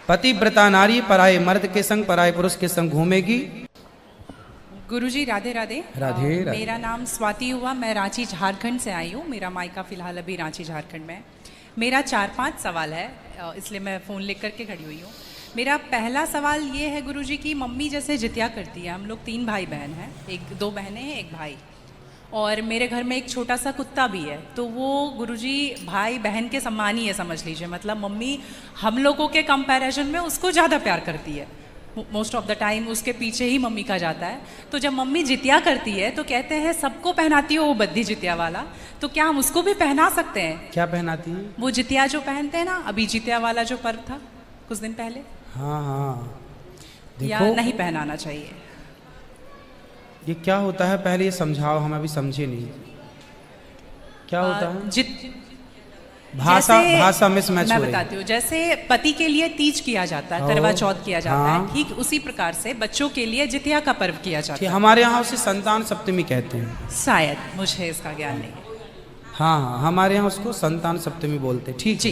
पतिव्रता नारी पराये मर्द के संग पराये पुरुष के संग घूमेगी। गुरुजी राधे राधे। राधे राधे। मेरा नाम स्वाति हुआ, मैं रांची झारखंड से आई हूँ। मेरा मायका फिलहाल अभी रांची झारखंड में है। मेरा 4-5 सवाल है, इसलिए मैं फ़ोन लेकर करके खड़ी हुई हूँ। मेरा पहला सवाल ये है गुरुजी की मम्मी जैसे जितिया करती है, हम लोग 3 भाई बहन हैं, 2 बहनें हैं, 1 भाई, और मेरे घर में एक छोटा सा कुत्ता भी है। तो वो गुरुजी भाई बहन के समान ही है, समझ लीजिए। मतलब मम्मी हम लोगों के कंपैरिजन में उसको ज़्यादा प्यार करती है। मोस्ट ऑफ द टाइम उसके पीछे ही मम्मी का जाता है। तो जब मम्मी जितिया करती है तो कहते हैं सबको पहनाती हो वो बद्दी जितिया वाला, तो क्या हम उसको भी पहना सकते हैं? क्या पहनाती है? वो जितिया जो पहनते हैं ना, अभी जितिया वाला जो पर्व था कुछ दिन पहले। हाँ हाँ, या देखो नहीं पहनाना चाहिए? ये क्या होता है, पहले ये समझाओ, हम अभी समझे नहीं क्या होता है। भाषा मिसमैच हो रही है। मैं बताती हूँ। जैसे पति के लिए तीज किया जाता है, करवा चौथ किया जाता है, ठीक उसी प्रकार से बच्चों के लिए जितिया का पर्व किया जाता है। हमारे यहाँ उसे संतान सप्तमी कहते हैं शायद, मुझे इसका ज्ञान नहीं है। हाँ हाँ, हमारे यहाँ उसको संतान सप्तमी बोलते हैं। ठीक जी,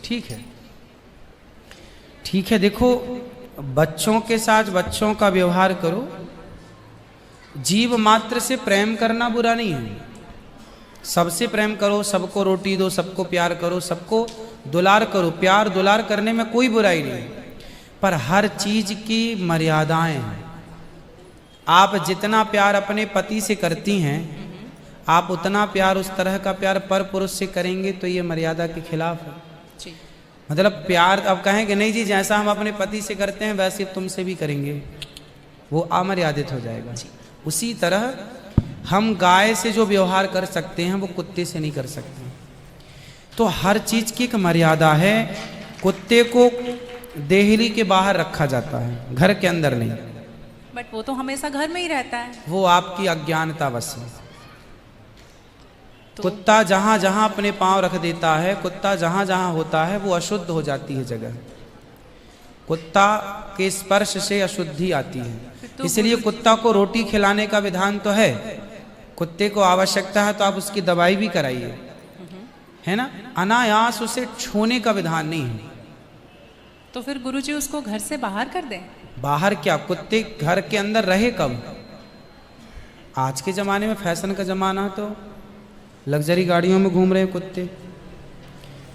ठीक है, ठीक है। देखो, बच्चों के साथ बच्चों का व्यवहार करो। जीव मात्र से प्रेम करना बुरा नहीं है, सबसे प्रेम करो, सबको रोटी दो, सबको प्यार करो, सबको दुलार करो। प्यार दुलार करने में कोई बुराई नहीं, पर हर चीज की मर्यादाएं हैं। आप जितना प्यार अपने पति से करती हैं, आप उतना प्यार, उस तरह का प्यार पर पुरुष से करेंगे तो ये मर्यादा के खिलाफ है। जी। मतलब प्यार अब कहेंगे नहीं जी, जैसा हम अपने पति से करते हैं वैसे तुमसे भी करेंगे, वो अमर्यादित हो जाएगा। उसी तरह हम गाय से जो व्यवहार कर सकते हैं वो कुत्ते से नहीं कर सकते। तो हर चीज की एक मर्यादा है। कुत्ते को देहली के बाहर रखा जाता है, घर के अंदर नहीं। बट वो तो हमेशा घर में ही रहता है। वो आपकी अज्ञानता बस है। कुत्ता जहां जहां अपने पांव रख देता है, कुत्ता जहां जहां होता है, वो अशुद्ध हो जाती है जगह। कुत्ता के स्पर्श से अशुद्धि आती है। इसलिए कुत्ता को रोटी खिलाने का विधान तो है। कुत्ते को आवश्यकता है तो आप उसकी दवाई भी कराइए, है ना। अनायास उसे छूने का विधान नहीं है। तो फिर गुरुजी उसको घर से बाहर कर दें? बाहर क्या, कुत्ते घर के अंदर रहे कब? आज के जमाने में फैशन का जमाना, तो लग्जरी गाड़ियों में घूम रहे हैं कुत्ते।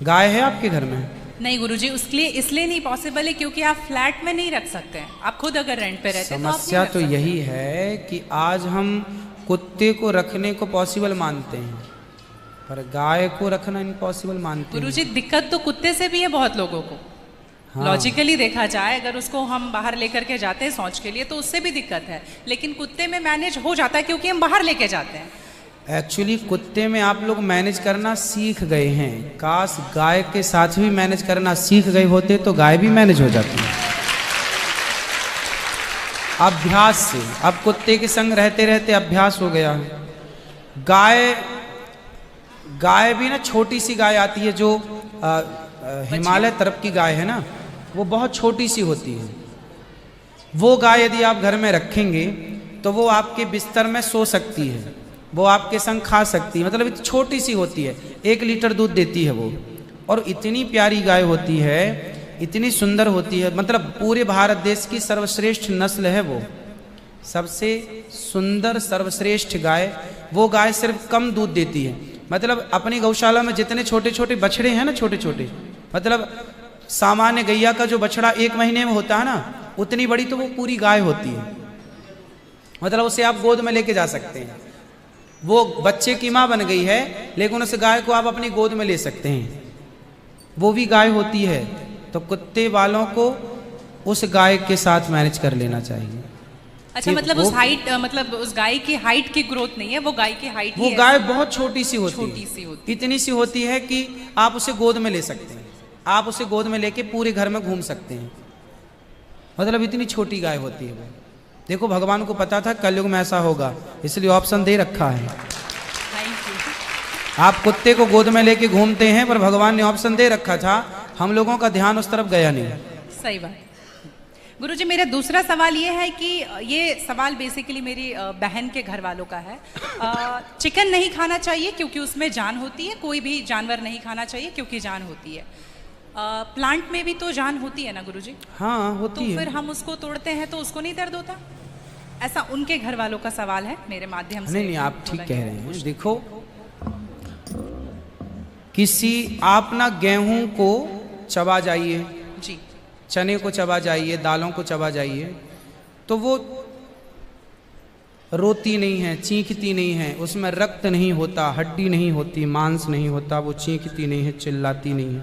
गाय है आपके घर में? नहीं गुरुजी, उसके लिए इसलिए नहीं पॉसिबल है क्योंकि आप फ्लैट में नहीं रख सकते हैं। आप खुद अगर रेंट पे रहते हैं तो समस्या तो यही है कि आज हम कुत्ते को रखने को पॉसिबल मानते हैं, पर गाय को रखना इम्पॉसिबल मानते हैं। गुरुजी, दिक्कत तो कुत्ते से भी है बहुत लोगों को। हाँ। लॉजिकली देखा जाए, अगर उसको हम बाहर लेकर के जाते हैं शौच के लिए तो उससे भी दिक्कत है, लेकिन कुत्ते में मैनेज हो जाता है क्योंकि हम बाहर लेके जाते हैं। एक्चुअली कुत्ते में आप लोग मैनेज करना सीख गए हैं। काश गाय के साथ भी मैनेज करना सीख गए होते तो गाय भी मैनेज हो जाती है अभ्यास से। अब कुत्ते के संग रहते रहते अभ्यास हो गया। गाय भी ना, छोटी सी गाय आती है जो हिमालय तरफ की गाय है ना, वो बहुत छोटी सी होती है। वो गाय यदि आप घर में रखेंगे तो वो आपके बिस्तर में सो सकती है, वो आपके संग खा सकती है। मतलब इतनी छोटी सी होती है, 1 लीटर दूध देती है वो, और इतनी प्यारी गाय होती है, इतनी सुंदर होती है। मतलब पूरे भारत देश की सर्वश्रेष्ठ नस्ल है वो, सबसे सुंदर सर्वश्रेष्ठ गाय। वो गाय सिर्फ कम दूध देती है। मतलब अपनी गौशाला में जितने छोटे छोटे बछड़े हैं ना, छोटे छोटे, मतलब सामान्य गैया का जो बछड़ा 1 महीने में होता है ना, उतनी बड़ी तो वो पूरी गाय होती है। मतलब उसे आप गोद में लेके जा सकते हैं। वो बच्चे की माँ बन गई है, लेकिन उस गाय को आप अपनी गोद में ले सकते हैं, वो भी गाय होती है। तो कुत्ते वालों को उस गाय के साथ मैनेज कर लेना चाहिए। अच्छा, मतलब उस हाइट, मतलब उस गाय की हाइट की ग्रोथ नहीं है, वो गाय की हाइट, वो गाय बहुत छोटी सी होती है, छोटी सी होती है, इतनी सी होती है कि आप उसे गोद में ले सकते हैं। आप उसे गोद में लेके पूरे घर में घूम सकते हैं। मतलब इतनी छोटी गाय होती है वो। देखो, भगवान को पता था कलयुग में ऐसा होगा, इसलिए ऑप्शन दे रखा है। आप कुत्ते को गोद में लेके घूमते हैं, पर भगवान ने ऑप्शन दे रखा था, हम लोगों का ध्यान उस तरफ गया नहीं। सही बात। गुरुजी, मेरा दूसरा सवाल ये है कि ये सवाल बेसिकली मेरी बहन के घर वालों का है। चिकन नहीं खाना चाहिए क्योंकि उसमें जान होती है, कोई भी जानवर नहीं खाना चाहिए क्योंकि जान होती है। प्लांट में भी तो जान होती है ना गुरुजी? हाँ तो होती फिर है। हम उसको तोड़ते हैं तो उसको नहीं दर्द होता? ऐसा उनके घर वालों का सवाल है, मेरे माध्यम से। नहीं नहीं, आप ठीक बोला कह गया। रहे हैं। देखो, किसी आप ना गेहूं को चबा जाइए, जी चने को चबा जाइए, दालों को चबा जाइए, तो वो रोती नहीं है, चीखती नहीं है, उसमें रक्त नहीं होता, हड्डी नहीं होती, मांस नहीं होता, वो चीखती नहीं है, चिल्लाती नहीं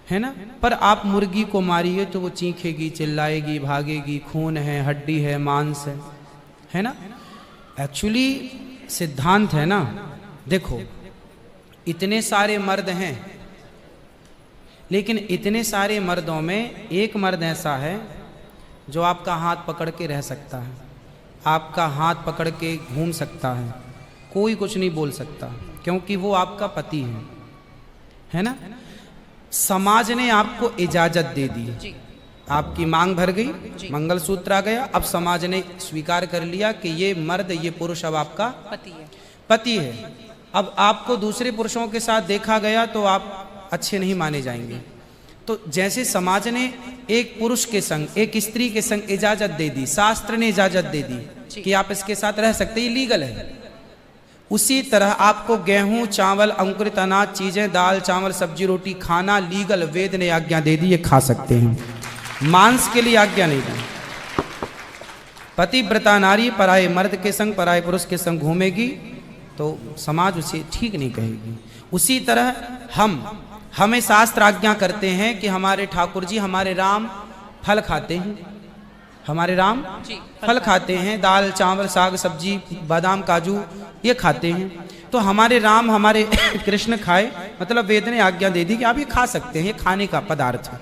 है ना। पर आप मुर्गी को मारिए तो वो चीखेगी, चिल्लाएगी, भागेगी, खून है, हड्डी है, मांस है ना। एक्चुअली सिद्धांत है ना। देखो, इतने सारे मर्द हैं, लेकिन इतने सारे मर्दों में एक मर्द ऐसा है जो आपका हाथ पकड़ के रह सकता है, आपका हाथ पकड़ के घूम सकता है, कोई कुछ नहीं बोल सकता, क्योंकि वो आपका पति है ना। समाज ने आपको इजाजत दे दी, जी आपकी मांग भर गई, जी। मंगलसूत्र आ गया, अब समाज ने स्वीकार कर लिया कि ये मर्द, ये पुरुष अब आपका पति है। पति है। अब आपको दूसरे पुरुषों के साथ देखा गया तो आप अच्छे नहीं माने जाएंगे। तो जैसे समाज ने एक पुरुष के संग, एक स्त्री के संग इजाजत दे दी, शास्त्र ने इजाजत दे दी कि आप इसके साथ रह सकते, ये लीगल है, उसी तरह आपको गेहूं, चावल, अंकुरित अनाज चीजें, दाल, चावल, सब्जी, रोटी खाना लीगल, वेद ने आज्ञा दे दी, ये खा सकते हैं। मांस के लिए आज्ञा नहीं दी। पतिव्रता नारी पराये मर्द के संग, पराये पुरुष के संग घूमेगी तो समाज उसे ठीक नहीं कहेगी। उसी तरह हमें शास्त्र आज्ञा करते हैं कि हमारे ठाकुर जी, हमारे राम फल खाते हैं, हमारे राम जी, फल खाते हैं, दाल, चावल, साग, सब्जी, बादाम, काजू ये खाते हैं। तो हमारे राम, हमारे कृष्ण खाए, मतलब वेद ने आज्ञा दे दी कि आप ये खा सकते हैं, ये खाने का पदार्थ है।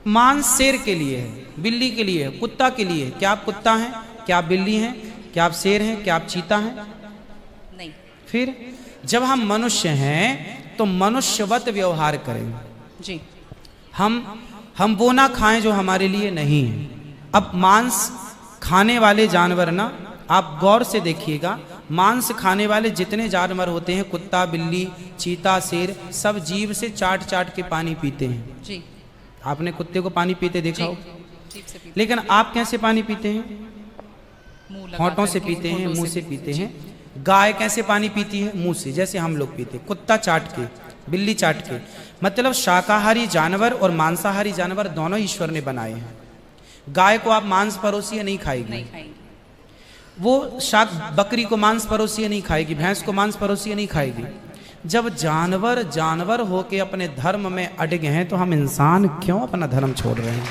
मांस शेर के लिए है, बिल्ली के लिए है, कुत्ता के लिए है। क्या आप कुत्ता हैं? क्या आप बिल्ली हैं? क्या आप शेर हैं? क्या आप चीता हैं? नहीं। फिर जब हम मनुष्य हैं तो मनुष्यवत व्यवहार करें। जी हम वो ना खाएं जो हमारे लिए नहीं है। अब मांस खाने वाले जानवर ना, आप गौर से देखिएगा, मांस खाने वाले जितने जानवर होते हैं, कुत्ता, बिल्ली, चीता, शेर, सब जीभ से चाट चाट के पानी पीते हैं। जी आपने कुत्ते को पानी पीते देखा हो? जीभ से पीते, लेकिन आप कैसे पानी पीते हैं? मुंह लगा होंठों से करके, पीते हैं, होंठों मुंह से पीते हैं। गाय कैसे पानी पीती है? मुंह से, जैसे हम लोग पीते, कुत्ता चाट के, बिल्ली चाट के। मतलब शाकाहारी जानवर और मांसाहारी जानवर दोनों ईश्वर ने बनाए हैं। गाय को आप मांस परोसिए, नहीं खाएगी। नहीं खाएंगे। वो बकरी को मांस परोसिए नहीं खाएगी, भैंस को मांस परोसिए नहीं खाएगी। जब जानवर जानवर होके अपने धर्म में अड़ग हैं, तो हम इंसान क्यों अपना धर्म छोड़ रहे हैं?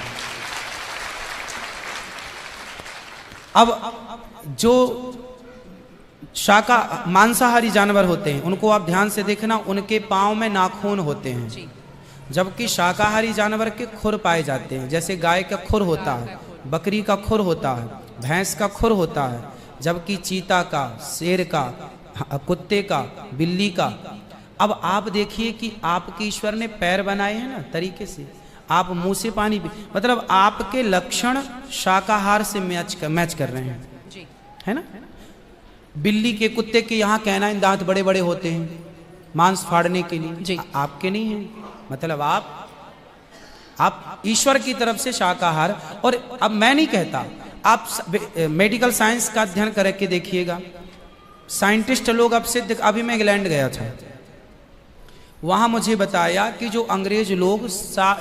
अब जो मांसाहारी जानवर होते हैं, उनको आप ध्यान से देखना, उनके पांव में नाखून होते हैं, जी जबकि शाकाहारी जानवर के खुर पाए जाते हैं। जैसे गाय का खुर होता है, बकरी का खुर होता है, भैंस का खुर होता है, जबकि चीता का, शेर का, कुत्ते का, बिल्ली का। अब आप देखिए कि आपके ईश्वर ने पैर बनाए हैं ना तरीके से, आप मुंह से पानी पी, मतलब आपके लक्षण शाकाहार से मैच कर रहे हैं, जी है ना। बिल्ली के, कुत्ते के यहाँ कैनाइन दांत बड़े बड़े होते हैं मांस फाड़ने के लिए, जी। आपके नहीं है। मतलब आप ईश्वर की तरफ से शाकाहार। और अब मैं नहीं कहता, आप मेडिकल साइंस का अध्ययन करके देखिएगा, साइंटिस्ट लोग अब सिद्ध, अभी मैं इंग्लैंड गया था, वहां मुझे बताया कि जो अंग्रेज लोग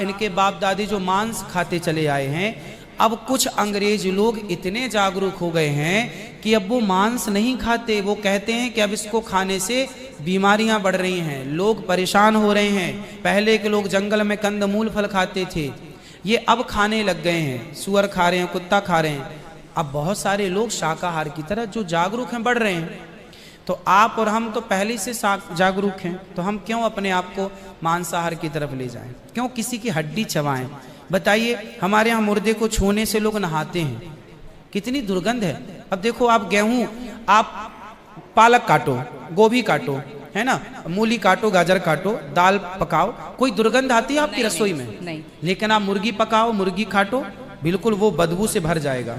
इनके बाप दादी जो मांस खाते चले आए हैं, अब कुछ अंग्रेज लोग इतने जागरूक हो गए हैं कि अब वो मांस नहीं खाते। वो कहते हैं कि अब इसको खाने से बीमारियां बढ़ रही हैं, लोग परेशान हो रहे हैं। पहले के लोग जंगल में कंदमूल फल खाते थे, ये अब खाने लग गए हैं, सुअर खा रहे हैं, कुत्ता खा रहे हैं। अब बहुत सारे लोग शाकाहार की तरह जो जागरूक हैं बढ़ रहे हैं। तो आप और हम तो पहले से जागरूक हैं, तो हम क्यों अपने आप को मांसाहार की तरफ ले जाएं? क्यों किसी की हड्डी चबाएं? बताइए, हमारे यहाँ मुर्दे को छूने से लोग नहाते हैं, कितनी दुर्गंध है। अब देखो, आप गेहूं, आप पालक काटो, गोभी काटो, है ना, मूली काटो, गाजर काटो, दाल पकाओ, कोई दुर्गंध आती है आपकी रसोई में? नहीं। लेकिन आप मुर्गी पकाओ, मुर्गी काटो, बिल्कुल वो बदबू से भर जाएगा।